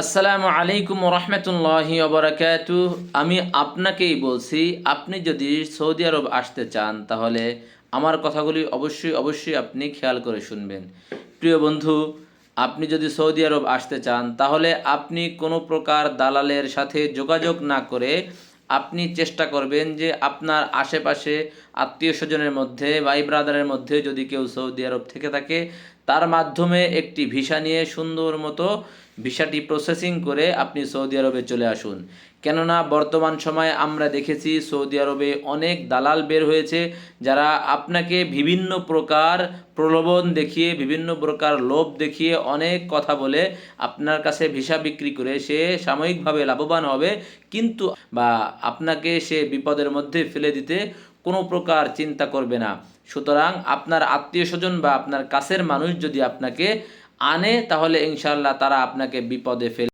আসসালামু আলাইকুম রহমতুল্লাহি ওবরাকাতুহ। আমি আপনাকেই বলছি, আপনি যদি সৌদি আরব আসতে চান তাহলে আমার কথাগুলি অবশ্যই আপনি খেয়াল করে শুনবেন। প্রিয় বন্ধু, আপনি যদি সৌদি আরব আসতে চান তাহলে আপনি কোনো প্রকার দালালের সাথে যোগাযোগ না করে আপনি চেষ্টা করবেন যে আপনার আশেপাশে আত্মীয় স্বজনের মধ্যে, ভাই ব্রাদারের মধ্যে যদি কেউ সৌদি আরব থেকে থাকে, তার মাধ্যমে একটি ভিসা নিয়ে সুন্দর মতো ভিসাটি প্রসেসিং করে আপনি সৌদি আরবে চলে আসুন। কেননা বর্তমান সময়ে আমরা দেখেছি সৌদি আরবে অনেক দালাল বের হয়েছে, যারা আপনাকে বিভিন্ন প্রকার প্রলোভন দেখিয়ে, বিভিন্ন প্রকার লোভ দেখিয়ে, অনেক কথা বলে আপনার কাছে ভিসা বিক্রি করে সে সাময়িকভাবে লাভবান হবে, কিন্তু বা আপনাকে সে বিপদের মধ্যে ফেলে দিতে কোনো প্রকার চিন্তা করবে না। সুতরাং আপনার আত্মীয় স্বজন বা আপনার কাছের মানুষ যদি আপনাকে আনে, তাহলে ইনশাআল্লাহ তারা আপনাকে বিপদে ফেলে